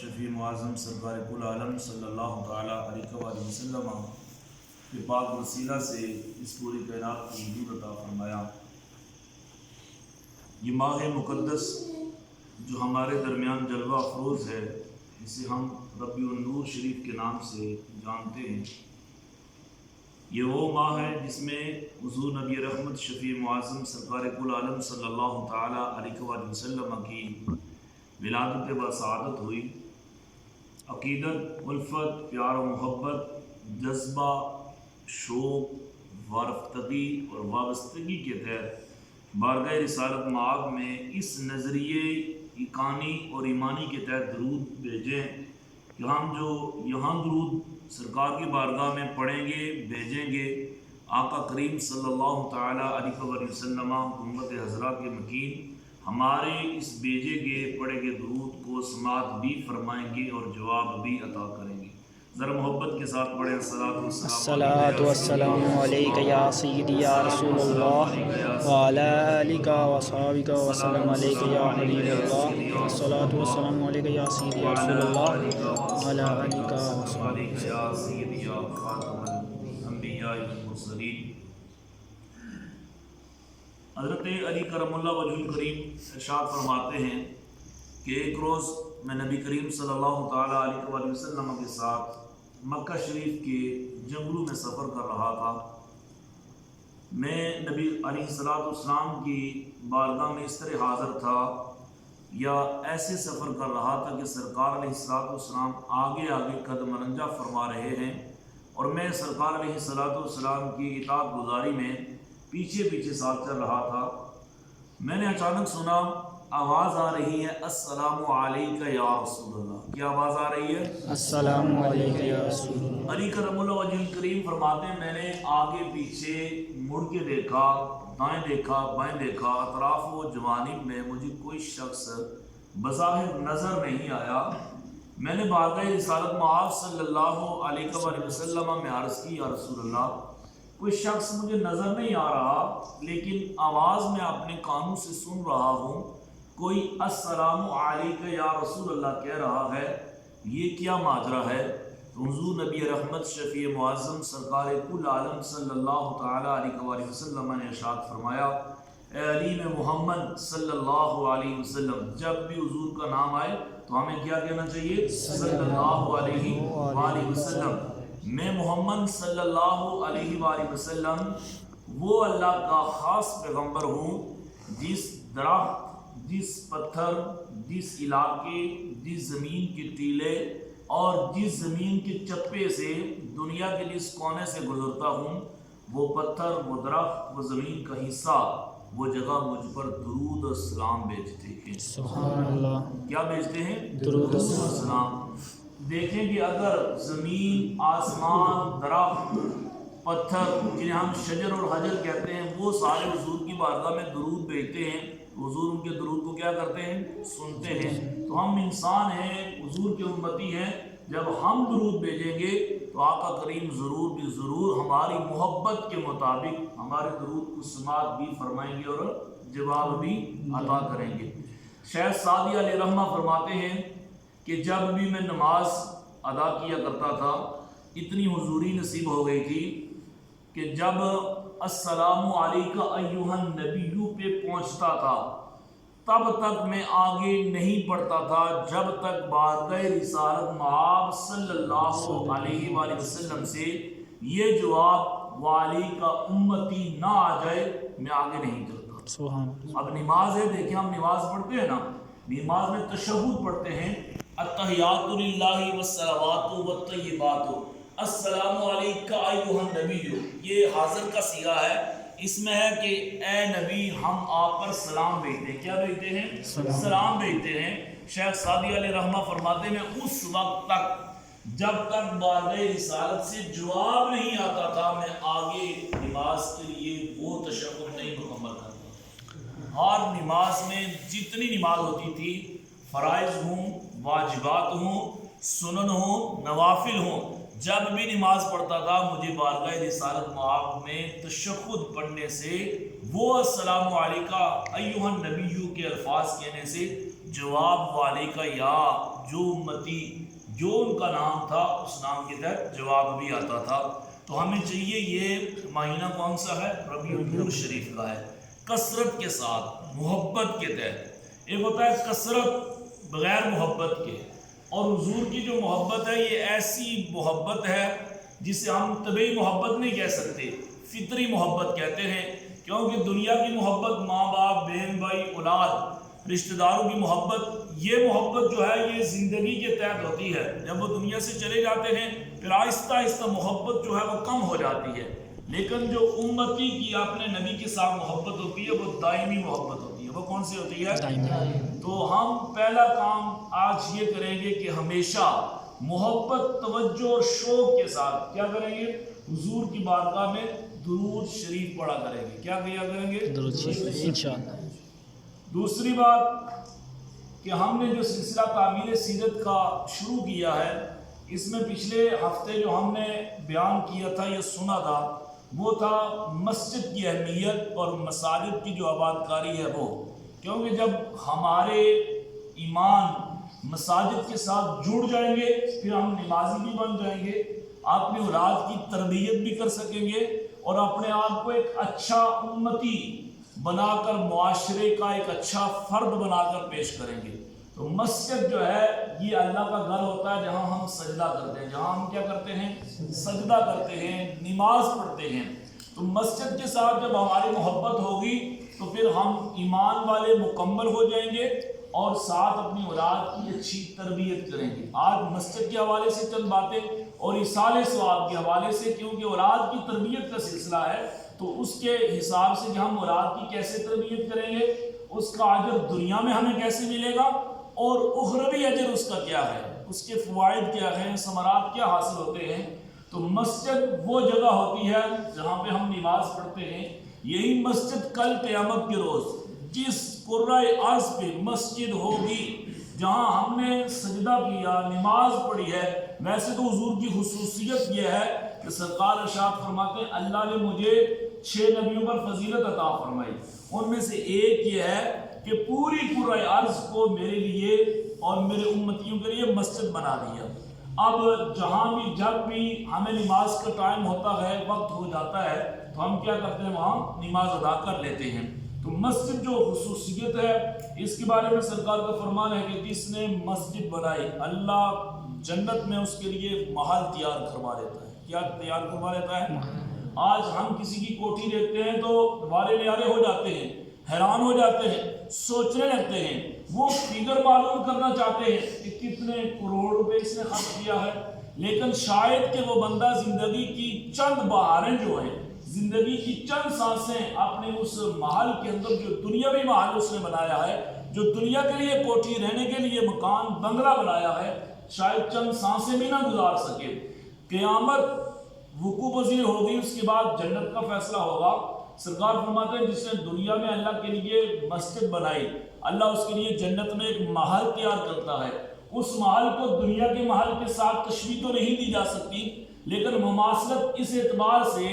شفیع معظم سرکار کل عالم صلی اللہ تعالیٰ علیہ وآلہ وسلم کے پاک وسیلہ سے اس پوری کائنات کو وجود عطا فرمایا۔ یہ ماہ مقدس جو ہمارے درمیان جلوہ افروز ہے، اسے ہم ربیع النور شریف کے نام سے جانتے ہیں۔ یہ وہ ماہ ہے جس میں حضور نبی رحمت شفیع معظم سرکار کل عالم صلی اللہ تعالیٰ علیہ وآلہ وسلم کی ولادت و سعادت ہوئی۔ عقیدت، الفت، پیار و محبت، جذبہ، شوق، وارفتگی اور وابستگی کے تحت بارگاہ رسالت مآب میں اس نظریے ایقانی اور ایمانی کے تحت درود بھیجیں کہ ہم جو یہاں درود سرکار کی بارگاہ میں پڑھیں گے، بھیجیں گے، آقا کریم صلی اللہ تعالیٰ علیہ وآلہ وسلم امت حضرہ کے مکین ہمارے اس بھیجے گئے پڑھے گئے درود کو سماعت بھی فرمائیں گے اور جواب بھی عطا کریں گے۔ ذرا محبت کے ساتھ پڑھیں الصلاۃ والسلام علیک یا سیدی یا رسول اللہ وعلی آلک وصحبک وسلم علیک یا حبیب اللہ۔ الصلاۃ والسلام علیک یا سیدی یا رسول اللہ وعلی آلک وصحبک یا سیدی یا خاتم الانبیاء والمرسلین۔ حضرت علی کرم اللہ وجہ الکریم ارشاد فرماتے ہیں کہ ایک روز میں نبی کریم صلی اللہ تعالیٰ علیہ وآلہ وسلم کے ساتھ مکہ شریف کے جنگلوں میں سفر کر رہا تھا۔ میں نبی علیہ السلام کی بارگاہ میں اس طرح حاضر تھا یا ایسے سفر کر رہا تھا کہ سرکار علیہ السلام آگے آگے قدم رنجہ فرما رہے ہیں اور میں سرکار علیہ السلام کی اطاعت گزاری میں پیچھے پیچھے ساتھ چل رہا تھا۔ میں نے اچانک سنا آواز آ رہی ہے السلام علیک یا رسول اللہ۔ کیا آواز آ رہی ہے؟ السلام علیک یا رسول اللہ۔ علی کرم اللہ وجہ الکریم فرماتے ہیں میں نے آگے پیچھے مڑ کے دیکھا، دائیں دیکھا، بائیں دیکھا، اطراف و جوانب میں مجھے کوئی شخص بظاہر نظر نہیں آیا۔ میں نے بارگاہ رسالت مآب صلی اللہ علیہ وآلہ وسلم میں عرض کی یا رسول اللہ کوئی شخص مجھے نظر نہیں آ رہا لیکن آواز میں اپنے کانوں سے سن رہا ہوں، کوئی السلام علیک یا رسول اللہ کہہ رہا ہے، یہ کیا ماجرا ہے؟ تو حضور نبی رحمت شفیع معظم سرکار کل عالم صلی اللہ تعالیٰ علیہ وآلہ وسلم نے ارشاد فرمایا، اے علی میں محمد صلی اللہ علیہ وسلم، جب بھی حضور کا نام آئے تو ہمیں کیا کہنا چاہیے؟ صلی اللہ علیہ وآلہ وسلم۔ میں محمد صلی اللہ علیہ وآلہ وسلم وہ اللہ کا خاص پیغمبر ہوں جس درخت، جس پتھر، جس علاقے، جس زمین کے ٹیلے اور جس زمین کے چپے سے دنیا کے جس کونے سے گزرتا ہوں، وہ پتھر، وہ درخت، وہ زمین کا حصہ، وہ جگہ مجھ پر درود و سلام بھیجتے ہیں۔ سبحان اللہ۔ کیا بھیجتے ہیں؟ درود و سلام۔ دیکھیں کہ اگر زمین، آسمان، درخت، پتھر جنہیں ہم شجر اور حجر کہتے ہیں وہ سارے حضور کی بارگاہ میں درود بھیجتے ہیں، حضور ان کے درود کو کیا کرتے ہیں؟ سنتے ہیں۔ تو ہم انسان ہیں، حضور کے امتی ہیں، جب ہم درود بھیجیں گے تو آقا کریم ضرور بھی ضرور ہماری محبت کے مطابق ہمارے درود کو سماعت بھی فرمائیں گے اور جواب بھی عطا کریں گے۔ شیخ سعدی علیہ رحمہ فرماتے ہیں کہ جب بھی میں نماز ادا کیا کرتا تھا اتنی حضوری نصیب ہو گئی تھی کہ جب السلام علیکہ ایھا النبی پہ پہنچتا تھا تب تک میں آگے نہیں پڑھتا تھا جب تک بارگاہ رسالت مآب صلی اللہ علیہ وآلہ وسلم سے یہ جواب وعلیکہ امتی نہ آ جائے میں آگے نہیں چلتا۔ سبحان اللہ۔ اب نماز ہے، دیکھیں ہم نماز پڑھتے ہیں نا، نماز میں تشہد پڑھتے ہیں، التحیات للہ والصلوات والطیبات، السلام علیکہ ایھا النبی، یہ حاضر کا صیغہ ہے، اس میں ہے کہ اے نبی ہم آپ پر سلام بھیجتے ہیں۔ کیا بھیجتے ہیں؟ سلام بھیجتے ہیں۔ شیخ سعدی علیہ رحمہ فرماتے ہیں میں اس وقت تک جب تک بارگاہ رسالت سے جواب نہیں آتا تھا میں آگے نماز کے لیے وہ تشہد نہیں مکمل کرتا۔ ہر نماز میں جتنی نماز ہوتی تھی، فرائض ہوں، واجبات ہوں، سنن ہوں، نوافل ہوں، جب بھی نماز پڑھتا تھا مجھے بارگاہ رسالت مآب میں تشہد پڑھنے سے، وہ السلام علیکہ ایھا النبی کے الفاظ کہنے سے جواب والے کا یا جو امتی جو ان کا نام تھا اس نام کے تحت جواب بھی آتا تھا. تو ہمیں چاہیے یہ مہینہ کون سا ہے؟ ربیع الاول شریف کا ہے. کثرت کے ساتھ محبت کے تحت، ایک ہوتا ہے کثرت بغیر محبت کے، اور حضور کی جو محبت ہے یہ ایسی محبت ہے جسے ہم طبعی محبت نہیں کہہ سکتے، فطری محبت کہتے ہیں. کیونکہ دنیا کی محبت، ماں باپ، بہن بھائی، اولاد، رشتہ داروں کی محبت، یہ محبت جو ہے یہ زندگی کے تحت ہوتی ہے. جب وہ دنیا سے چلے جاتے ہیں پھر آہستہ آہستہ محبت جو ہے وہ کم ہو جاتی ہے. لیکن جو امتی کی اپنے نبی کے ساتھ محبت ہوتی ہے وہ دائمی محبت ہوتی ہے. وہ کون سی ہوتی ہے؟ تو ہم پہلا کام آج یہ کریں گے کہ ہمیشہ محبت، توجہ اور شوق کے ساتھ کیا کریں گے؟ حضور کی بارگاہ میں درود شریف پڑھا کریں گے. کیا کیا کریں گے؟ درود شریف انشاءاللہ. دوسری بات کہ ہم نے جو سلسلہ تعمیل سیرت کا شروع کیا ہے، اس میں پچھلے ہفتے جو ہم نے بیان کیا تھا یا سنا تھا وہ تھا مسجد کی اہمیت اور مساجد کی جو آباد کاری ہے وہ. کیونکہ جب ہمارے ایمان مساجد کے ساتھ جڑ جائیں گے پھر ہم نمازی بھی بن جائیں گے، اپنی اولاد کی تربیت بھی کر سکیں گے اور اپنے آپ کو ایک اچھا امتی بنا کر معاشرے کا ایک اچھا فرد بنا کر پیش کریں گے. تو مسجد جو ہے یہ اللہ کا گھر ہوتا ہے جہاں ہم سجدہ کرتے ہیں، جہاں ہم کیا کرتے ہیں؟ سجدہ کرتے ہیں، نماز پڑھتے ہیں. تو مسجد کے ساتھ جب ہماری محبت ہوگی تو پھر ہم ایمان والے مکمل ہو جائیں گے اور ساتھ اپنی اولاد کی اچھی تربیت کریں گے. آج مسجد کے حوالے سے چند باتیں اور ایصال ثواب کے حوالے سے، کیونکہ اولاد کی تربیت کا سلسلہ ہے تو اس کے حساب سے کہ ہم اولاد کی کیسے تربیت کریں گے، اس کا اجر دنیا میں ہمیں کیسے ملے گا اور اخروی اجر اس کا کیا ہے، اس کے فوائد کیا ہیں، ثمرات کیا حاصل ہوتے ہیں. تو مسجد وہ جگہ ہوتی ہے جہاں پہ ہم نماز پڑھتے ہیں. یہی مسجد کل قیامت کے روز جس قرۂ ارض پہ مسجد ہوگی جہاں ہم نے سجدہ کیا، نماز پڑھی ہے. ویسے تو حضور کی خصوصیت یہ ہے کہ سرکار ارشاد فرماتے ہیں اللہ نے مجھے 6 نبیوں پر فضیلت عطا فرمائی. ان میں سے ایک یہ ہے کہ پوری قرۂ ارض کو میرے لیے اور میرے امتیوں کے لیے مسجد بنا دیا. اب جہاں بھی جب بھی ہمیں نماز کا ٹائم ہوتا ہے، وقت ہو جاتا ہے تو ہم کیا کرتے ہیں؟ وہاں نماز ادا کر لیتے ہیں. تو مسجد جو خصوصیت ہے اس کے بارے میں سرکار کا فرمان ہے کہ جس نے مسجد بنائی اللہ جنت میں اس کے لیے محل تیار کروا لیتا ہے. کیا تیار کروا لیتا ہے؟ آج ہم کسی کی کوٹھی دیکھتے ہیں تو وارے نیارے ہو جاتے ہیں، حیران ہو جاتے ہیں، سوچنے لگتے ہیں، وہ فگر معلوم کرنا چاہتے ہیں کہ کتنے کروڑ روپے اس نے خرچ کیا ہے. لیکن شاید کہ وہ بندہ زندگی کی چند بہاریں جو ہیں، زندگی کی چند سانسیں اپنے اس محل کے اندر جو دنیاوی محل اس نے بنایا ہے، جو دنیا کے لیے کوٹھی، رہنے کے لیے مکان، بنگلہ بنایا ہے، شاید چند سانسیں بھی نہ گزار سکے. قیامت وقوع پذیر ہوگی، اس کے بعد جنت کا فیصلہ ہوگا. سرکار فرماتے ہیں جس نے دنیا میں اللہ کے لیے مسجد بنائی، اللہ اس کے لیے جنت میں ایک محل تیار کرتا ہے. اس محل کو دنیا کے محل کے ساتھ تشبیہ تو نہیں دی جا سکتی، لیکن مماثلت اس اعتبار سے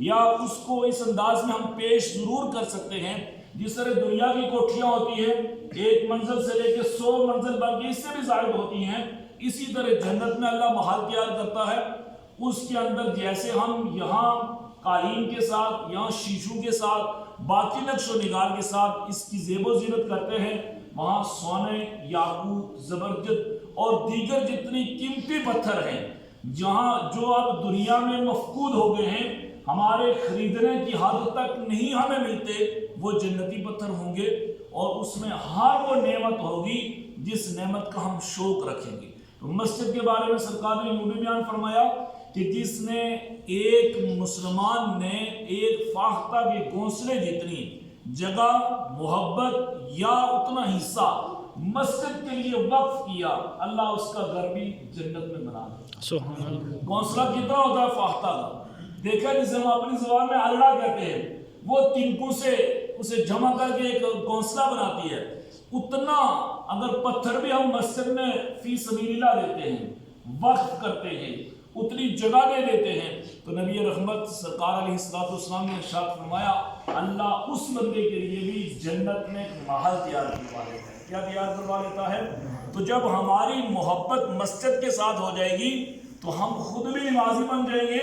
یا اس کو اس انداز میں ہم پیش ضرور کر سکتے ہیں. جس طرح دنیا کی کوٹھیاں ہوتی ہیں 1 منزل سے لے کے 100 منزل بلکہ اس سے بھی زائد ہوتی ہیں، اسی طرح جنت میں اللہ محل تیار کرتا ہے. اس کے اندر جیسے ہم یہاں قالین کے ساتھ، یہاں شیشوں کے ساتھ، باقی نقش و نگار کے ساتھ اس کی زیب و زینت کرتے ہیں، وہاں سونے، یاقوت، زبرجد اور دیگر جتنی قیمتی پتھر ہیں جہاں جو اب دنیا میں مفقود ہو گئے ہیں، ہمارے خریدنے کی حد تک نہیں ہمیں ملتے، وہ جنتی پتھر ہوں گے اور اس میں ہر وہ نعمت ہوگی جس نعمت کا ہم شوق رکھیں گے. تو مسجد کے بارے میں سرکار نے یوں بھی بیان فرمایا کہ جس نے ایک مسلمان نے ایک فاختہ کے گھونسلے جتنی جگہ، محبت یا اتنا حصہ مسجد کے لیے وقف کیا، اللہ اس کا گھر بھی جنت میں بنا دے. سبحان اللہ. گھونسلہ کتنا ہوتا ہے فاختہ کا؟ دیکھا جسے ہم اپنی زبان میں الڑا کہتے ہیں، وہ تنکوں سے اسے جمع کر کے ایک گھونسلہ بناتی ہے. اتنا اگر پتھر بھی ہم مسجد میں فی سبیل اللہ دیتے ہیں، وقف کرتے ہیں، اتنی جگہ دے دیتے ہیں، تو نبی رحمت سرکار علیہ السلام نے ارشاد فرمایا اللہ اس بندے کے لیے بھی جنت میں ایک محل تیار کروا دیتا ہے. کیا تیار کروا لیتا ہے؟ تو جب ہماری محبت مسجد کے ساتھ ہو جائے گی تو ہم خود بھی نمازی بن جائیں گے.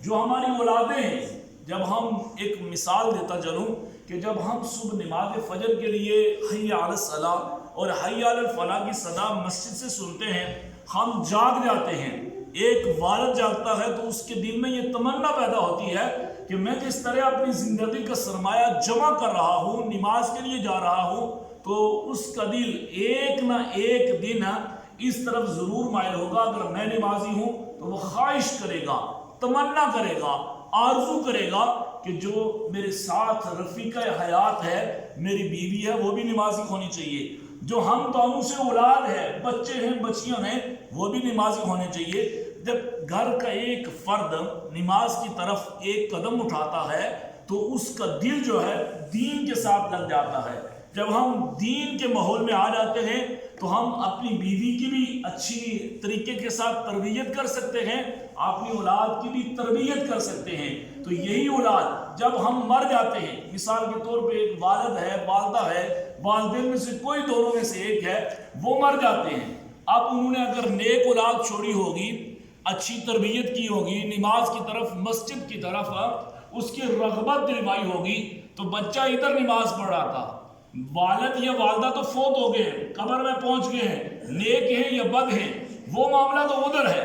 جو ہماری اولادیں ہیں، جب ہم ایک مثال دیتا چلوں کہ جب ہم صبح نماز فجر کے لیے حی علی الصلاۃ اور حی علی الفلاح کی صدا مسجد سے سنتے ہیں، ہم جاگ جاتے ہیں. ایک والد جاگتا ہے تو اس کے دل میں یہ تمنا پیدا ہوتی ہے کہ میں جس طرح اپنی زندگی کا سرمایہ جمع کر رہا ہوں، نماز کے لیے جا رہا ہوں، تو اس کا دل ایک نہ ایک دن اس طرف ضرور مائل ہوگا. اگر میں نمازی ہوں تو وہ خواہش کرے گا، تمنا کرے گا، آرزو کرے گا کہ جو میرے ساتھ رفیقہ حیات ہے، میری بیوی ہے، وہ بھی نمازی ہونی چاہیے. جو ہم دونوں سے اولاد ہے، بچے ہیں، بچیاں ہیں، وہ بھی نمازی ہونے چاہیے. جب گھر کا ایک فرد نماز کی طرف ایک قدم اٹھاتا ہے تو اس کا دل جو ہے دین کے ساتھ لگ جاتا ہے. جب ہم دین کے ماحول میں آ جاتے ہیں تو ہم اپنی بیوی کی بھی اچھی طریقے کے ساتھ تربیت کر سکتے ہیں، اپنی اولاد کی بھی تربیت کر سکتے ہیں. تو یہی اولاد جب ہم مر جاتے ہیں، مثال کے طور پہ ایک والد ہے، والدہ ہے، والدین میں سے کوئی دونوں میں سے ایک ہے، وہ مر جاتے ہیں. اب انہوں نے اگر نیک اولاد چھوڑی ہوگی، اچھی تربیت کی ہوگی، نماز کی طرف، مسجد کی طرف اس کی رغبت دلوائی ہوگی، تو بچہ ادھر نماز پڑھ رہا تھا. والد یا والدہ تو فوت ہو گئے ہیں، قبر میں پہنچ گئے ہیں، نیک ہیں یا بد ہیں، وہ معاملہ تو ادھر ہے.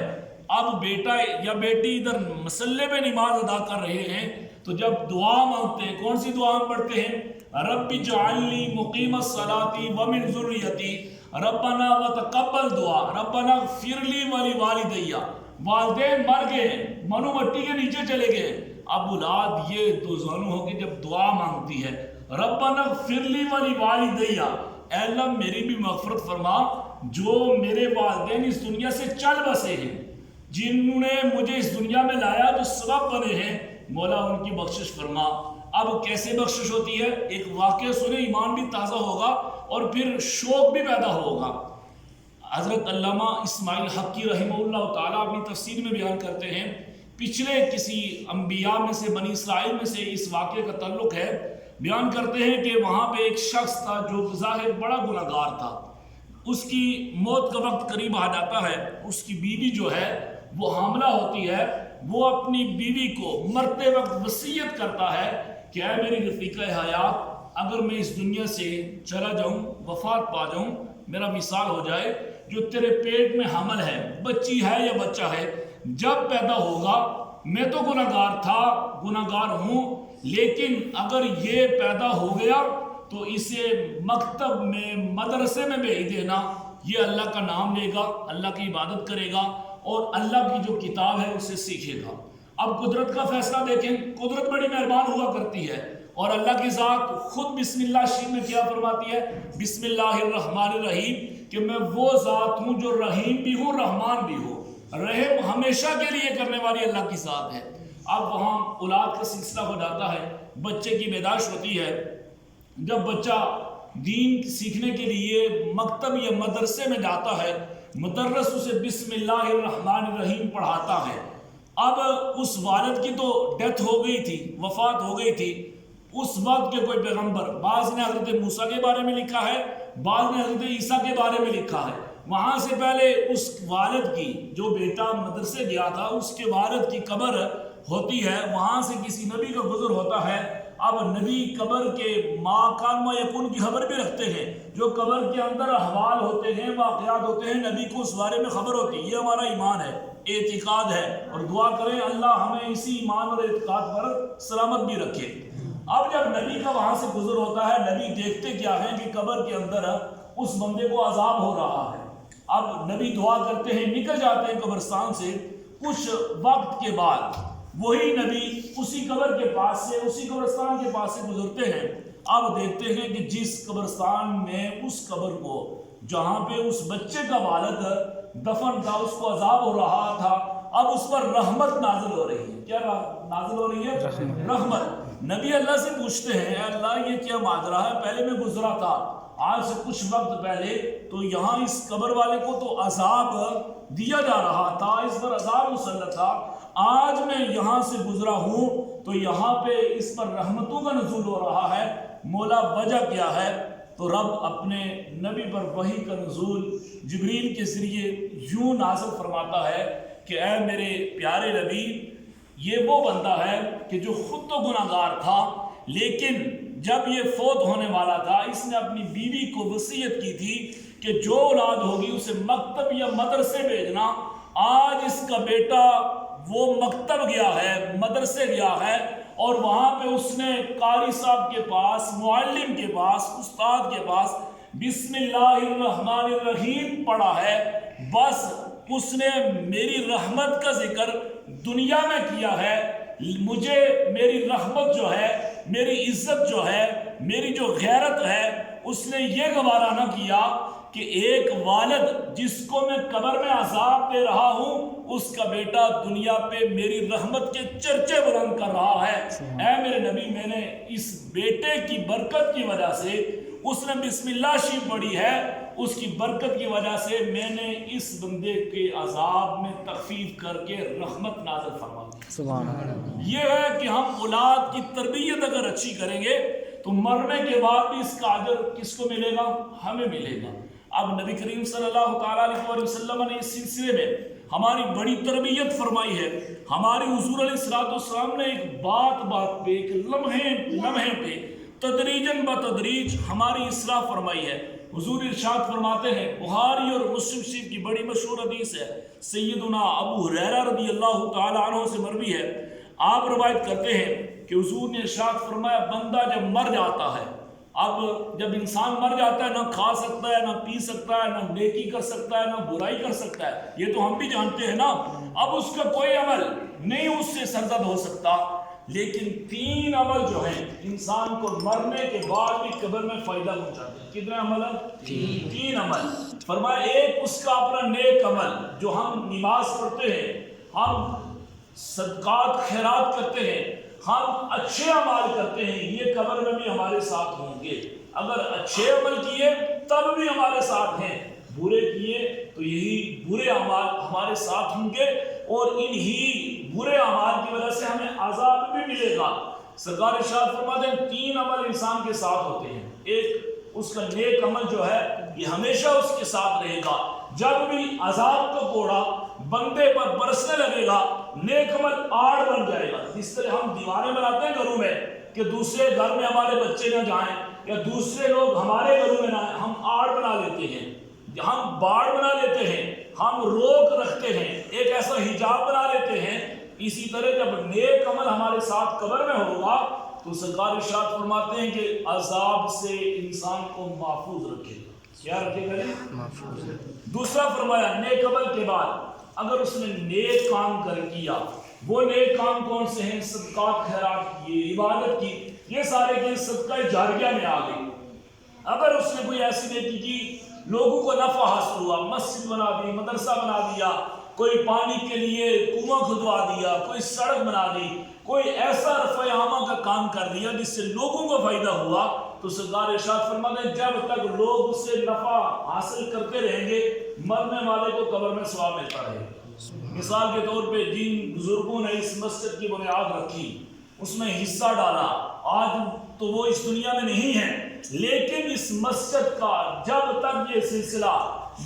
اب بیٹا یا بیٹی ادھر مسلے پہ نماز ادا کر رہے ہیں، تو جب دعا مانگتے ہیں، کون سی دعا ہم پڑھتے ہیں؟ رب اجعلنی مقیم الصلاۃ ومن ذریتی، ربنا وتقبل دعا، ربنا اغفر لی ولوالدی. والدین مر گئے ہیں، منو مٹی کے نیچے چلے گئے. اب اولاد یہ دوزانو ہو کے جب دعا مانگتی ہے، ربنا اغفر لی ولوالدی، اے اللہ میری بھی مغفرت فرما، جو میرے والدین اس دنیا سے چل بسے ہیں، جنہوں نے مجھے اس دنیا میں لایا جو سبب بنے ہیں، مولا ان کی بخشش فرما. اب کیسے بخشش ہوتی ہے؟ ایک واقعہ سنے، ایمان بھی تازہ ہوگا اور پھر شوق بھی پیدا ہوگا. حضرت علامہ اسماعیل حقی رحمہ اللہ تعالیٰ اپنی تفسیر میں بیان کرتے ہیں، پچھلے کسی انبیاء میں سے، بنی اسرائیل میں سے اس واقعے کا تعلق ہے. بیان کرتے ہیں کہ وہاں پہ ایک شخص تھا جو بظاہر بڑا گناہ گار تھا. اس کی موت کا وقت قریب آ جاتا ہے. اس کی بیوی جو ہے وہ حاملہ ہوتی ہے. وہ اپنی بیوی کو مرتے وقت وصیت کرتا ہے کہ اے میری رفیقہ حیات، اگر میں اس دنیا سے چلا جاؤں، وفات پا جاؤں، میرا وصال ہو جائے، جو تیرے پیٹ میں حمل ہے، بچی ہے یا بچہ ہے، جب پیدا ہوگا، میں تو گناہ گار تھا، گناہ گار ہوں، لیکن اگر یہ پیدا ہو گیا تو اسے مکتب میں، مدرسے میں بھیج دینا. یہ اللہ کا نام لے گا، اللہ کی عبادت کرے گا اور اللہ کی جو کتاب ہے اسے سیکھے گا. اب قدرت کا فیصلہ دیکھیں، قدرت بڑی مہربان ہوا کرتی ہے، اور اللہ کی ذات خود بسم اللہ شریف میں کیا فرماتی ہے؟ بسم اللہ الرحمن الرحیم، کہ میں وہ ذات ہوں جو رحیم بھی ہوں، رحمان بھی ہوں. رحم ہمیشہ کے لیے کرنے والی اللہ کی ذات ہے. اب وہاں اولاد کا سلسلہ ہو جاتا ہے، بچے کی پیدائش ہوتی ہے. جب بچہ دین سیکھنے کے لیے مکتب یا مدرسے میں جاتا ہے، مدرس اسے بسم اللہ الرحمن الرحیم پڑھاتا ہے. اب اس والد کی تو ڈیتھ ہو گئی تھی، وفات ہو گئی تھی. اس وقت کے کوئی پیغمبر، بعض نے حضرت موسیٰ کے بارے میں لکھا ہے، بعض نے حضرت عیسیٰ کے بارے میں لکھا ہے. وہاں سے پہلے اس والد کی، جو بیٹا مدرسے گیا تھا، اس کے والد کی قبر ہوتی ہے، وہاں سے کسی نبی کا گزر ہوتا ہے. اب نبی قبر کے ما کان ما یکون کی خبر بھی رکھتے ہیں. جو قبر کے اندر احوال ہوتے ہیں، واقعات ہوتے ہیں، نبی کو اس بارے میں خبر ہوتی ہے. یہ ہمارا ایمان ہے، اعتقاد ہے، اور دعا کریں اللہ ہمیں اسی ایمان اور اعتقاد پر سلامت بھی رکھے. اب جب نبی کا وہاں سے گزر ہوتا ہے، نبی دیکھتے کیا ہے کہ قبر کے اندر اس بندے کو عذاب ہو رہا ہے. اب نبی دعا کرتے ہیں، نکل جاتے ہیں قبرستان سے. کچھ وقت کے بعد وہی نبی اسی قبر کے پاس سے، اسی قبرستان کے پاس سے گزرتے ہیں. اب دیکھتے ہیں کہ جس قبرستان میں اس قبر کو، جہاں پہ اس بچے کا والد دفن تھا، اس کو عذاب ہو رہا تھا، اب اس پر رحمت نازل ہو رہی ہے. کیا نازل ہو رہی ہے؟ رحمت. نبی اللہ سے پوچھتے ہیں، اے اللہ یہ کیا ماجرا ہے؟ پہلے میں گزرا تھا، آج سے کچھ وقت پہلے تو یہاں اس قبر والے کو تو عذاب دیا جا رہا تھا، اس پر عذاب مسلط تھا. آج میں یہاں سے گزرا ہوں تو یہاں پہ اس پر رحمتوں کا نزول ہو رہا ہے. مولا وجہ کیا ہے؟ تو رب اپنے نبی پر وحی کا نزول جبریل کے ذریعے یوں نازل فرماتا ہے کہ اے میرے پیارے نبی، یہ وہ بندہ ہے کہ جو خود تو گناہ گار تھا، لیکن جب یہ فوت ہونے والا تھا اس نے اپنی بیوی کو وصیت کی تھی کہ جو اولاد ہوگی اسے مکتب یا مدرسے بھیجنا۔ آج اس کا بیٹا وہ مکتب گیا ہے، مدرسے گیا ہے، اور وہاں پہ اس نے قاری صاحب کے پاس، معلم کے پاس، استاد کے پاس بسم اللہ الرحمن الرحیم پڑھا ہے۔ بس اس نے میری رحمت کا ذکر دنیا میں کیا ہے، مجھے میری رحمت جو ہے، میری عزت جو ہے، میری جو غیرت ہے، اس نے یہ گوارا نہ کیا کہ ایک والد جس کو میں قبر میں عذاب دے رہا ہوں، اس کا بیٹا دنیا پہ میری رحمت کے چرچے بلند کر رہا ہے۔ اے میرے نبی، میں نے اس بیٹے کی برکت کی وجہ سے، اس نے بسم اللہ شریف پڑھی ہے، اس کی برکت کی وجہ سے میں نے اس بندے کے عذاب میں تخفیف کر کے رحمت نازل فرما دی۔ سبحان اللہ۔ یہ ہے کہ ہم اولاد کی تربیت اگر اچھی کریں گے تو مرنے کے بعد بھی اس کا اجر کس کو ملے گا؟ ہمیں ملے گا۔ اب نبی کریم صلی اللہ تعالیٰ علیہ وسلم نے اس سلسلے میں ہماری بڑی تربیت فرمائی ہے۔ ہمارے حضور علیہ السلام نے ایک بات پہ، ایک لمحے پہ تدریجاً بتدریج ہماری اصلاح فرمائی ہے۔ حضور ارشاد فرماتے ہیں، بخاری اور مسلم شریف کی بڑی مشہور حدیث ہے، سیدنا ابو ہریرہ رضی اللہ تعالیٰ عنہ سے مروی ہے۔ آپ روایت کرتے ہیں کہ حضور نے ارشاد فرمایا، بندہ جب مر جاتا ہے، اب جب انسان مر جاتا ہے، نہ کھا سکتا ہے، نہ پی سکتا ہے، نہ نیکی کر سکتا ہے، نہ برائی کر سکتا ہے، یہ تو ہم بھی جانتے ہیں نا۔ اب اس کا کوئی عمل نہیں اس سے سرزد ہو سکتا، لیکن 3 عمل جو ہیں انسان کو مرنے کے بعد بھی قبر میں فائدہ پہنچاتے ہیں۔ کتنے عمل ہیں؟ 3 عمل۔ فرمایا ایک اس کا اپنا نیک عمل، جو ہم نماز پڑھتے ہیں، ہم صدقات خیرات کرتے ہیں، ہم اچھے عمال کرتے ہیں، یہ قبر میں بھی ہمارے ساتھ ہوں گے۔ اگر اچھے عمل کیے تب بھی ہمارے ساتھ ہیں، برے کیے تو یہی برے اعمال ہمارے ساتھ ہوں گے، اور انہی برے اعمال کی وجہ سے ہمیں عذاب بھی ملے گا۔ سرکار ارشاد فرماتے ہیں 3 عمل انسان کے ساتھ ہوتے ہیں۔ ایک اس کا نیک عمل جو ہے یہ ہمیشہ اس کے ساتھ رہے گا، جب بھی عذاب کا کوڑا بندے پر برسنے لگے گا نیک عمل آڑ بن جائے گا۔ جس طرح ہم دیواریں بناتے ہیں گھروں میں کہ دوسرے گھر میں ہمارے بچے نہ جائیں یا دوسرے لوگ ہمارے گھروں میں نہ آئیں، ہم آڑ بنا لیتے ہیں، ہم باڑ بنا لیتے ہیں، ہم روک رکھتے ہیں، ایک ایسا حجاب بنا لیتے ہیں۔ اسی طرح جب نیک عمل ہمارے ساتھ قبر میں ہوگا تو سرکار ارشاد فرماتے ہیں کہ عذاب سے انسان کو محفوظ رکھے گا۔ کیا رکھے گا؟ محفوظ۔ دوسرا فرمایا نیک عمل کے بعد اگر اس نے نیک کام کیا، وہ نیک کام کون سے ہیں؟ صدقات خیرات کیے، عبادت کی، یہ سارے کے صدقہ جاریہ میں آ گئی۔ اگر اس نے کوئی ایسی نیکی کی لوگوں کو نفع حاصل ہوا، مسجد بنا دی، مدرسہ بنا دیا، کوئی پانی کے لیے کنواں کھدوا دیا، کوئی سڑک بنا دی، کوئی ایسا رفع عامہ کا کام کر دیا جس سے لوگوں کو فائدہ ہوا، تو سرکار ارشاد فرماتے ہیں جب تک لوگ اس سے نفع حاصل کرتے رہیں گے مرنے والے کو قبر میں ثواب ملتا رہے گا۔ مثال کے طور پہ جن بزرگوں نے اس مسجد کی بنیاد رکھی، اس میں حصہ ڈالا، آج تو وہ اس دنیا میں نہیں ہیں، لیکن اس مسجد کا جب تک یہ سلسلہ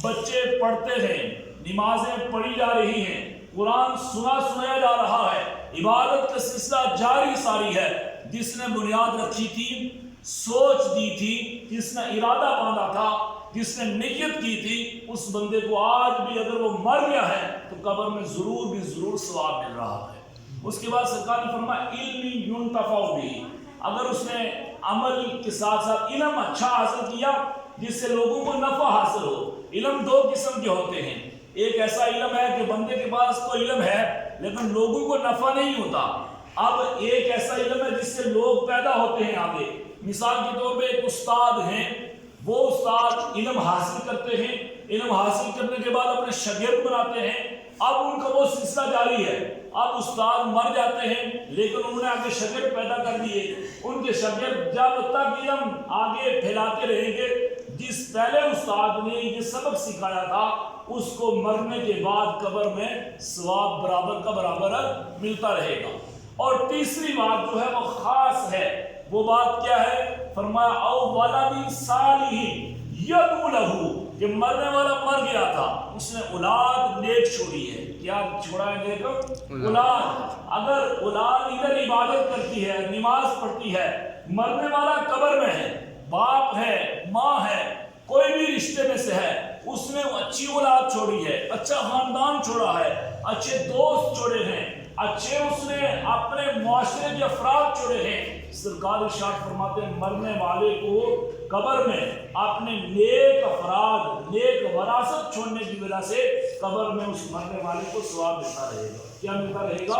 بچے پڑھتے ہیں، نمازیں پڑھی جا رہی ہیں، قرآن سنایا جا رہا ہے، عبادت کا سلسلہ جاری ساری ہے، جس نے بنیاد رکھی تھی، سوچ دی تھی، جس نے ارادہ باندھا تھا، جس نے نیت کی تھی، اس بندے کو آج بھی اگر وہ مر گیا ہے تو قبر میں ضرور بھی ضرور ثواب مل رہا ہے۔ اس کے بعد سرکار نے فرمایا علم ينتفع به، اگر اس نے عمل کے ساتھ ساتھ علم اچھا حاصل کیا جس سے لوگوں کو نفع حاصل ہو۔ علم 2 قسم کے ہوتے ہیں، ایک ایسا علم ہے کہ بندے کے پاس تو علم ہے لیکن لوگوں کو نفع نہیں ہوتا، اب ایک ایسا علم ہے جس سے لوگ پیدا ہوتے ہیں آگے۔ مثال کے طور پہ ایک استاد ہیں، وہ استاد علم حاصل کرتے ہیں، علم حاصل کرنے کے بعد اپنے شاگرد بناتے ہیں، اب ان کا وہ سلسلہ جاری ہے، اب استاد مر جاتے ہیں لیکن انہوں نے آگے شاگرد پیدا کر دیے، ان کے شاگرد جب تک علم آگے پھیلاتے رہیں گے، جس پہلے استاد نے یہ سبق سکھایا تھا اس کو مرنے کے بعد قبر میں ثواب برابر کا برابر ملتا رہے گا۔ اور تیسری بات جو ہے وہ خاص ہے، وہ بات کیا ہے فرمایا او ولد صالح یدعو لہ، کہ مرنے والا مر گیا تھا، اس نے اولاد نیک چھوڑی ہے. کیا چھوڑا ہے نیک؟ اولاد. اگر اولاد ادھر عبادت کرتی ہے، نماز پڑھتی ہے، مرنے والا قبر میں ہے، باپ ہے، ماں ہے، کوئی بھی رشتے میں سے ہے، اس نے اچھی اولاد چھوڑی ہے، اچھا خاندان چھوڑا ہے، اچھے دوست چھوڑے ہیں، اچھے اس نے اپنے معاشرے کے افراد چھوڑے ہیں، سرکار ارشاد فرماتے ہیں مرنے والے کو قبر میں اپنے نیک افراد، نیک وراثت چھوڑنے کی وجہ سے قبر میں اس مرنے والے کو ثواب ملتا رہے گا. کیا ملتا رہے گا؟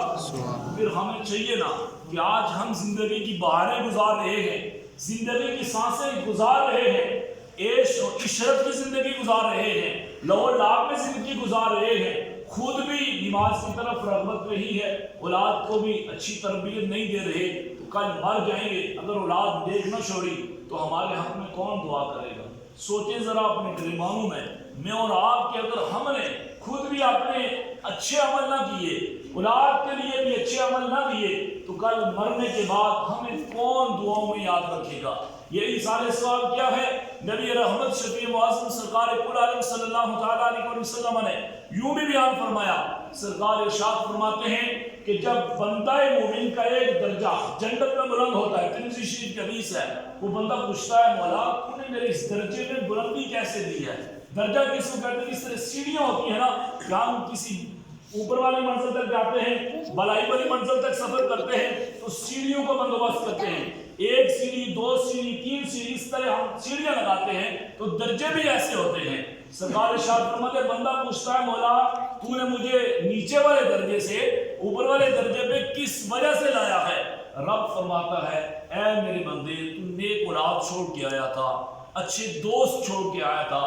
پھر ہمیں چاہیے نا کہ آج ہم زندگی کی بہاریں گزار رہے ہیں، زندگی کی سانسیں گزار رہے ہیں، عیش و عشرت کی زندگی گزار رہے ہیں، لو و لعب میں زندگی گزار رہے ہیں، خود بھی نماز کی طرف رغبت نہیں ہے، اولاد کو بھی اچھی تربیت نہیں دے رہے، تو کل مر جائیں گے. اگر اولاد نیک نہ چھوڑی تو ہمارے حق میں کون دعا کرے گا؟ سوچیں ذرا اپنے گریبانوں میں اور آپ، کہ اگر ہم نے خود بھی اپنے اچھے عمل نہ کیے، اولاد کے لیے بھی اچھے عمل نہ دیے، تو کل مرنے کے بعد ہمیں کون دعاؤں میں یاد رکھے گا؟ یہی سارے سوال کیا ہے؟ نبی رحمت شفیع معظم سرکار کل عالم صلی اللہ تعالیٰ علیہ وسلم نے یوں بھی بیان فرمایا. سرکار ارشاد فرماتے ہیں کہ جب بندہ مومن کا ایک درجہ جنت میں بلند ہوتا ہے، ترمذی شریف کی حدیث ہے، وہ بندہ پوچھتا ہے مولا تو نے میرے اس درجے میں بلندی کیسے دی ہے؟ درجہ کس کو کہتے ہیں؟ اس طرح سیڑھیاں ہوتی ہیں نا، کہ ہم کسی اوپر والی منزل تک جاتے ہیں، بلائی والی منزل تک سفر کرتے ہیں، تو سیڑھیوں کا بندوبست کرتے ہیں، ایک سیڑھی، دو سیڑھی، تین سیڑھی، اس طرح ہم سیڑھیاں لگاتے ہیں، تو درجے بھی ایسے ہوتے ہیں. سرکار ارشاد فرماتے ہیں بندہ پوچھتا ہے مولا تو نے مجھے نیچے والے درجے سے اوپر والے درجے پہ کس وجہ سے لایا ہے؟ رب فرماتا ہے اے میرے بندے تو نیک اولاد چھوڑ کے آیا تھا، اچھے دوست چھوڑ کے آیا تھا،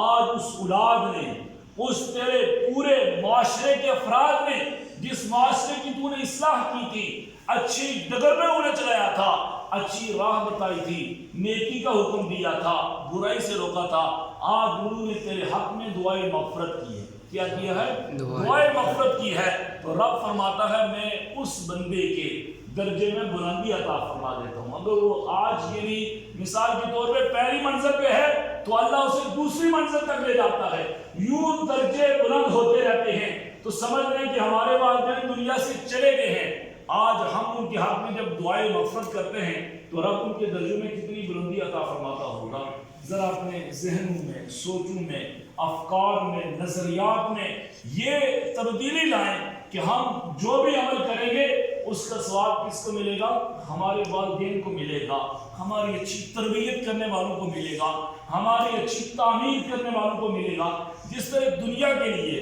آج اس اولاد نے، اس تیرے پورے معاشرے کے افراد نے، جس معاشرے کی تو نے اصلاح کی تھی، اچھی ڈگر میں انہیں چلایا تھا، اچھی راہ بتائی تھی، نیکی کا حکم دیا تھا، برائی سے روکا تھا، آج انہوں نے تیرے حق میں دعائیں مغفرت کی ہے. کیا کیا ہے؟ دعائیں مغفرت کی ہے. تو رب فرماتا ہے میں اس بندے کے درجے میں بلندی عطا فرما دیتا ہوں. اگر وہ آج یعنی مثال کے طور پہ پہلی منزل پہ ہے تو اللہ اسے دوسری منزل تک لے جاتا ہے. یوں درجے بلند ہوتے رہتے ہیں. تو سمجھ لیں کہ ہمارے والدین دنیا سے چلے گئے ہیں، آج ہم ان کے حق میں جب دعائیں مغفرت کرتے ہیں تو رب ان کے درجوں میں کتنی بلندی عطا فرماتا ہوگا. ذرا اپنے ذہنوں میں، سوچوں میں، افکار میں، نظریات میں یہ تبدیلی لائیں کہ ہم جو بھی عمل کریں گے اس کا ثواب کس کو ملے گا؟ ہمارے والدین کو ملے گا، ہماری اچھی تربیت کرنے والوں کو ملے گا، ہماری اچھی تعمیر کرنے والوں کو ملے گا. جس طرح دنیا کے لیے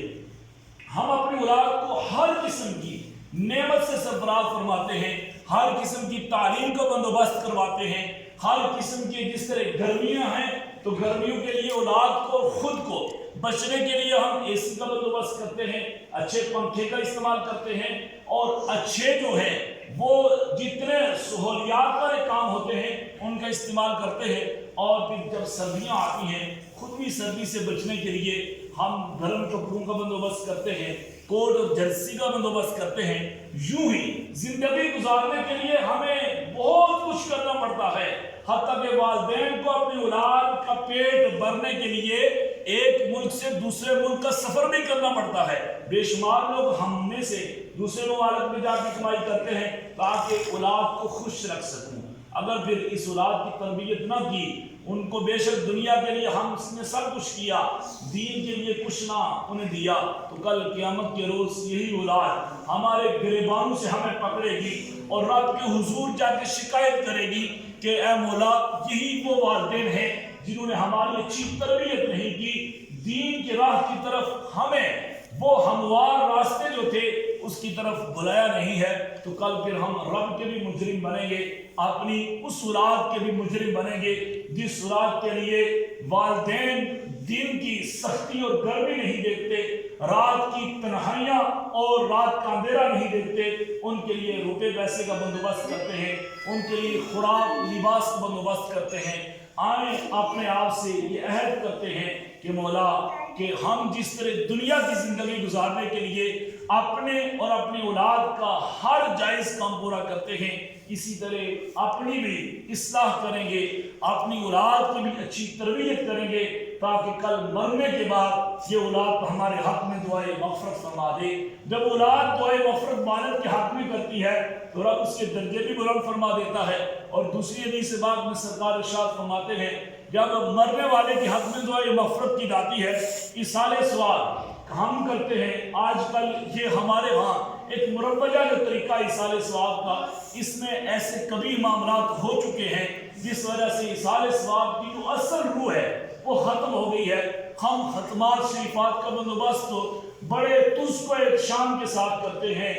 ہم اپنی اولاد کو ہر قسم کی نعمت سے سرفراز فرماتے ہیں، ہر قسم کی تعلیم کا بندوبست کرواتے ہیں، ہر قسم کی جس طرح گرمیاں ہیں تو گرمیوں کے لیے اولاد کو خود کو بچنے کے لیے ہم اے سی کا بندوبست کرتے ہیں، اچھے پنکھے کا استعمال کرتے ہیں، اور اچھے جو ہیں وہ جتنے سہولیات والے کام ہوتے ہیں ان کا استعمال کرتے ہیں. اور پھر جب سردیاں آتی ہیں خود بھی سردی سے بچنے کے لیے ہم گرم کپڑوں کا بندوبست کرتے ہیں، کوٹ اور جرسی کا بندوبست کرتے ہیں. یوں ہی زندگی گزارنے کے لیے ہمیں بہت کچھ کرنا پڑتا ہے، حتیٰ کہ والدین کو اپنی اولاد کا پیٹ بھرنے کے لیے ایک ملک سے دوسرے ملک کا سفر بھی کرنا پڑتا ہے. بے شمار لوگ ہم میں سے دوسرے ممالک میں جا کے کمائی کرتے ہیں تاکہ اولاد کو خوش رکھ سکوں. اگر پھر اس اولاد کی تربیت نہ کی، ان کو بے شک دنیا کے لیے ہم نے سب کچھ کیا، دین کے لیے کچھ نہ انہیں دیا، تو کل قیامت کے روز یہی اولاد ہمارے گریبانوں سے ہمیں پکڑے گی اور رب کے حضور جا کے شکایت کرے گی کہ اے مولا یہی وہ والدین ہیں جنہوں نے ہماری اچھی تربیت نہیں کی، دین کی راہ کی طرف ہمیں وہ ہموار راستے جو تھے اس کی طرف بلایا نہیں ہے. تو کل پھر ہم رب کے بھی مجرم بنیں گے، اپنی اس اولاد کے بھی مجرم بنیں گے جس اولاد کے لیے والدین دن کی سختی اور گرمی نہیں دیکھتے، رات کی تنہائیاں اور رات کا اندھیرا نہیں دیکھتے، ان کے لیے روپے پیسے کا بندوبست کرتے ہیں، ان کے لیے خوراک لباس کا بندوبست کرتے ہیں. آئیں اپنے آپ سے یہ عہد کرتے ہیں کہ مولا کہ ہم جس طرح دنیا کی زندگی گزارنے کے لیے اپنے اور اپنی اولاد کا ہر جائز کام پورا کرتے ہیں، اسی طرح اپنی بھی اصلاح کریں گے، اپنی اولاد کی بھی اچھی تربیت کریں گے، تاکہ کل مرنے کے بعد یہ اولاد ہمارے حق میں دعائے مغفرت فرما دے۔ جب اولاد دعائے مغفرت والد کے حق میں کرتی ہے تو رب اس کے درجے بھی بلند فرما دیتا ہے۔ اور دوسری حدیث پاک میں سرکار ارشاد فرماتے ہیں جب مرنے والے کے حق میں دعائے مغفرت کی جاتی ہے، ایصال ثواب ہم کرتے ہیں۔ آج کل یہ ہمارے ہاں ایک مروجہ جو طریقہ ایصال ثواب کا، اس میں ایسے کبھی معاملات ہو چکے ہیں جس وجہ سے ایصال ثواب کی جو اصل روح ہے وہ ختم ہو گئی ہے۔ ہم ختمات شریفات کا بندوبست بڑے تجھ کو ایک شام کے ساتھ کرتے ہیں،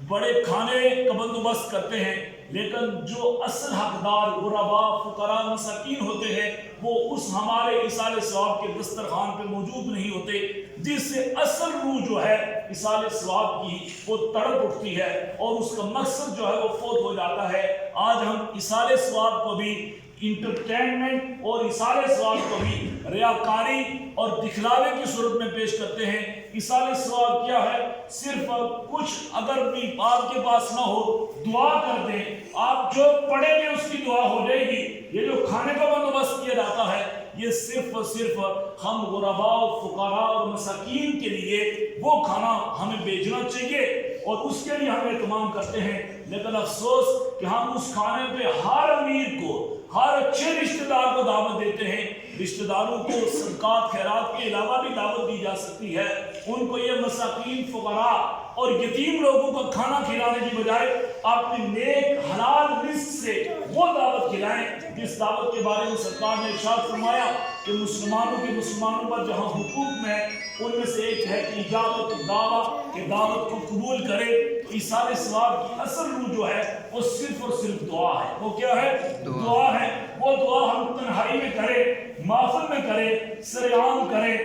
بڑے کھانے کا بندوبست کرتے ہیں، لیکن جو اصل حقدار غرباء، فقراء، مساکین ہوتے ہیں وہ اس ہمارے ایصال ثواب کے دسترخوان پہ موجود نہیں ہوتے، جس سے اصل روح جو ہے ایصال ثواب کی وہ تڑپ اٹھتی ہے اور اس کا مقصد جو ہے وہ فوت ہو جاتا ہے۔ آج ہم ایصال ثواب کو بھی انٹرٹینمنٹ اور ایصال ثواب کو بھی ریاکاری اور دکھلاوے کی صورت میں پیش کرتے ہیں۔ ایصال ثواب کیا ہے؟ صرف کچھ اگر بھی آپ کے پاس نہ ہو دعا کر دیں، آپ جو پڑھیں گے اس کی دعا ہو جائے گی۔ یہ جو کھانے کا بندوبست کیا جاتا ہے یہ صرف اور صرف ہم غرباء، فقراء اور مساکین کے لیے وہ کھانا ہمیں بیچنا چاہیے اور اس کے لیے ہم اہتمام کرتے ہیں، لیکن افسوس کہ ہم اس کھانے پہ ہر امیر کو، ہر اچھے رشتہ دار کو دعوت دیتے ہیں۔ رشتہ داروں کو صدقات خیرات کے علاوہ بھی دعوت دی جا سکتی ہے، ان کو یہ مساکین، فقراء اور یتیم لوگوں کو کھانا کھلانے کی بجائے اپنی نیک حلال رزق سے وہ دعوت کھلائیں جس دعوت کے بارے میں سرکار نے ارشاد فرمایا کہ مسلمانوں پر جہاں حقوق میں ان میں سے ایک ہے کہ اجابت دعوت، کہ دعوت کو قبول کرے۔ تو ایصال ثواب کی اصل روح جو ہے وہ صرف اور صرف دعا ہے۔ وہ کیا ہے؟ دعا ہے۔ وہ دعا ہم تنہائی میں کریں، محفل میں کریں، سر عام کریں،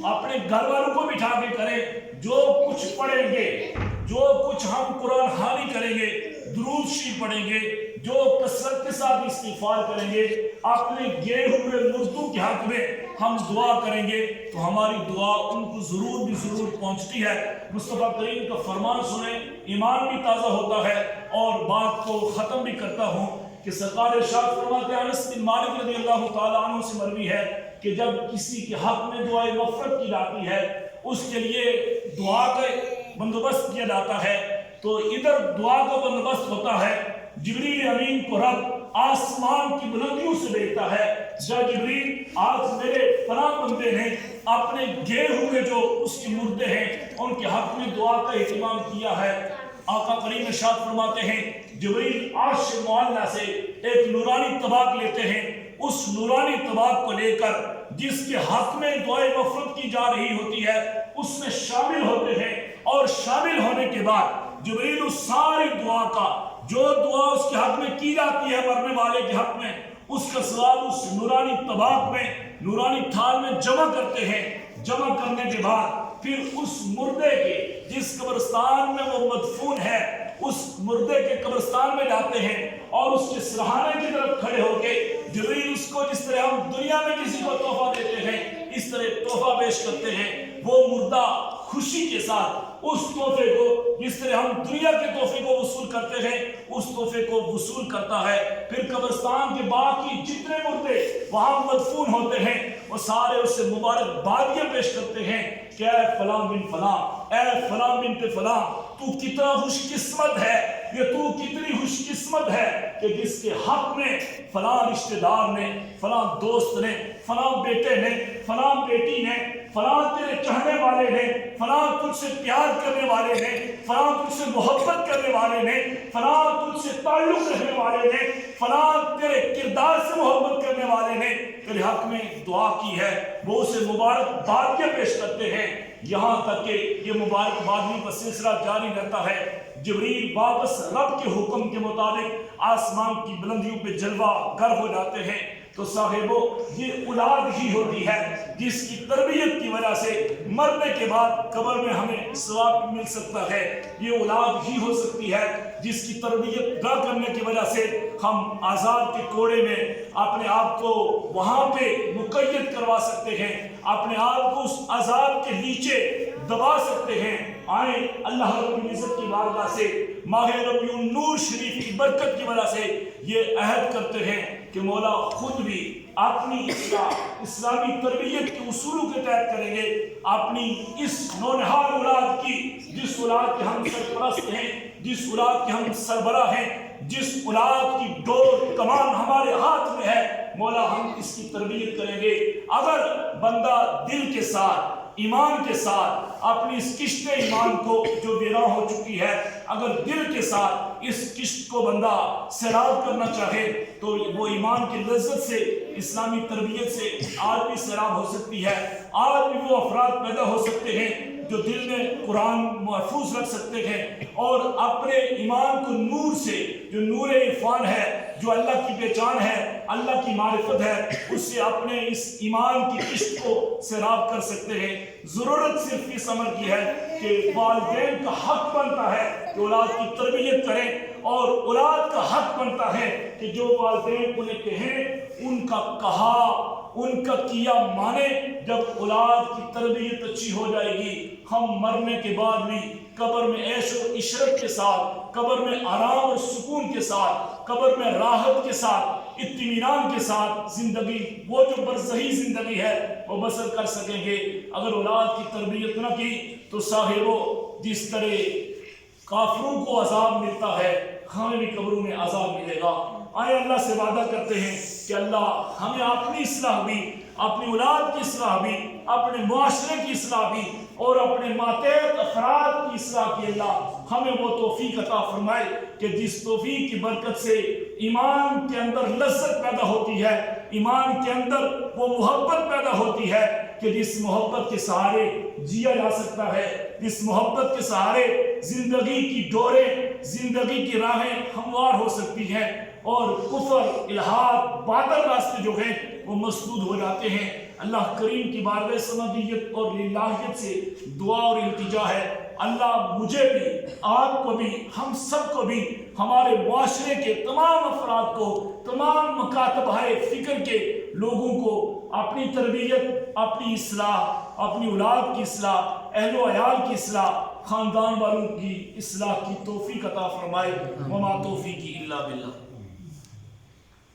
اپنے گھر والوں کو بٹھا کے کریں، جو کچھ پڑھیں گے، جو کچھ ہم قرآن خوانی کریں گے، درود شریف پڑھیں گے، جو کثرت کے ساتھ استغفار کریں گے، اپنے گئے ہوئے مردوں کے حق میں ہم دعا کریں گے تو ہماری دعا ان کو ضرور بھی ضرور پہنچتی ہے۔ مصطفیٰ کریم کا فرمان سنیں، ایمان بھی تازہ ہوتا ہے۔ اور بات کو ختم بھی کرتا ہوں کہ سرکار ارشاد فرماتے ہیں، انس بن مالک رضی اللہ تعالیٰ عنہ سے مروی ہے کہ جب کسی کے حق میں دعائے مغفرت کی جاتی ہے، اس کے لیے دعا کا بندوبست کیا جاتا ہے، تو ادھر دعا کا بندوبست ہوتا ہے، جبریل امین کو رب آسمان کی بلندیوں سے بھیجتا ہے، جا جبریل آج میرے فلاں بندے نے اپنے گئے ہوئے جو اس کے مردے ہیں ان کے حق میں دعا کا اہتمام کیا ہے۔ آقا کریم ارشاد فرماتے ہیں جبریل عرش معلیٰ سے ایک نورانی طباق لیتے ہیں، اس نورانی طباق کو لے کر جس کے حق میں دعائے مغفرت کی جا رہی ہوتی ہے اس میں شامل ہوتے ہیں، اور شامل ہونے کے بعد جبریل اس ساری دعا کا، جو دعا اس کے حق میں کی جاتی ہے مرنے والے کے حق میں، اس کا ثواب اس نورانی طباق میں، نورانی تھال میں جمع کرتے ہیں۔ جمع کرنے کے بعد پھر اس مردے کے جس قبرستان میں وہ مدفون ہے اس مردے کے قبرستان میں جاتے ہیں اور اس کے سرہانے کی طرف کھڑے ہو کے جبریل اس کو جس طرح ہم دنیا میں کسی کو تحفہ دیتے ہیں اس طرح تحفہ پیش کرتے ہیں، وہ مردہ خوشی کے ساتھ اس تحفے کو، جس طرح ہم دنیا کے تحفے کو وصول کرتے ہیں اس تحفے کو وصول کرتا ہے۔ پھر قبرستان کے باقی جتنے مردے وہاں مدفون ہوتے ہیں وہ سارے اس سے مبارکبادیاں پیش کرتے ہیں کہ اے فلاں بن فلاں، اے فلاں بنت فلاں، تو کتنا خوش قسمت ہے، یہ تو کتنی خوش قسمت ہے کہ جس کے حق میں فلاں رشتہ دار نے، فلاں دوست نے، فلاں بیٹے نے، فلاں بیٹی نے، فلاں تیرے چاہنے والے نے، فلاں تجھ سے پیار کرنے والے نے، فلاں تجھ سے محبت کرنے والے نے، فلاں تجھ سے تعلق رکھنے والے نے، فلاں تیرے کردار سے محبت کرنے والے نے تیرے حق میں دعا کی ہے، وہ اسے مبارکبادیاں پیش کرتے ہیں، یہاں تک کہ یہ مبارکبادی کا سلسلہ جاری رہتا ہے۔ جبریل واپس رب کے حکم کے مطابق آسمان کی بلندیوں پہ جلوہ گر ہو جاتے ہیں، تو صاحبو یہ اولاد ہی ہوتی ہے جس کی تربیت کی وجہ سے مرنے کے بعد قبر میں ہمیں ثواب مل سکتا ہے. یہ اولاد ہی ہو سکتی ہے جس کی تربیت نہ کرنے کی وجہ سے ہم عذاب کے کوڑے میں اپنے آپ کو وہاں پہ مقید کروا سکتے ہیں, اپنے آپ کو اس عذاب کے نیچے دبا سکتے ہیں. آئیں اللہ رب العزت کی بارگاہ سے ماہ ربیع النور شریف کی برکت کی وجہ سے یہ عہد کرتے ہیں کہ مولا خود بھی اپنی اسلامی تربیت کے اصولوں کے تحت کریں گے. اپنی اس نونہار اولاد کی, جس اولاد کے ہم سرپرست ہیں, جس اولاد کے ہم سربراہ ہیں, جس اولاد کی ڈور کمان ہمارے ہاتھ میں ہے, مولا ہم اس کی تربیت کریں گے. اگر بندہ دل کے ساتھ ایمان کے ساتھ اپنی اس کشت ایمان کو جو ویراں ہو چکی ہے, اگر دل کے ساتھ اس کشت کو بندہ سیراب کرنا چاہے تو وہ ایمان کی لذت سے, اسلامی تربیت سے آج بھی سیراب ہو سکتی ہے. آج بھی وہ افراد پیدا ہو سکتے ہیں جو دل میں قرآن محفوظ رکھ سکتے ہیں اور اپنے ایمان کو نور سے, جو نور عرفان ہے, جو اللہ کی پہچان ہے, اللہ کی معرفت ہے, اس سے اپنے اس ایمان کی کشت کو سیراب کر سکتے ہیں. ضرورت صرف اس عمل کی ہے کہ والدین کا حق بنتا ہے کہ اولاد کی تربیت کریں, اور اولاد کا حق بنتا ہے کہ جو والدین انہیں کہیں ان کا کہا, ان کا کیا مانے. جب اولاد کی تربیت اچھی ہو جائے گی, ہم مرنے کے بعد بھی قبر میں عیش و عشرت کے ساتھ, قبر میں آرام اور سکون کے ساتھ, قبر میں راحت کے ساتھ, اطمینان کے ساتھ زندگی, وہ جو برزخی زندگی ہے وہ بسر کر سکیں گے. اگر اولاد کی تربیت نہ کی تو صاحبو جس طرح کافروں کو عذاب ملتا ہے ہمیں بھی قبروں میں عذاب ملے گا. آئے اللہ سے وعدہ کرتے ہیں کہ اللہ ہمیں اپنی اصلاح بھی, اپنی اولاد کی اصلاح بھی, اپنے معاشرے کی اصلاح بھی اور اپنے ماتحت افراد کی اصلاح کی اللہ ہمیں وہ توفیق عطا فرمائے کہ جس توفیق کی برکت سے ایمان کے اندر لذت پیدا ہوتی ہے, ایمان کے اندر وہ محبت پیدا ہوتی ہے کہ جس محبت کے سہارے جیا جا سکتا ہے, جس محبت کے سہارے زندگی کی ڈوریں, زندگی کی راہیں ہموار ہو سکتی ہیں اور کفر, الحاد, باطل راستے جو ہیں وہ مسدود ہو جاتے ہیں. اللہ کریم کی بارگاہ سمدیت اور للہیت سے دعا اور التجا ہے, اللہ مجھے بھی, آپ کو بھی, ہم سب کو بھی, ہمارے معاشرے کے تمام افراد کو, تمام مکاتبۂ فکر کے لوگوں کو اپنی تربیت, اپنی اصلاح, اپنی اولاد کی اصلاح, اہل و عیال کی اصلاح, خاندان والوں کی اصلاح کی توفیق عطا فرمائے. وما توفیقی الا باللہ.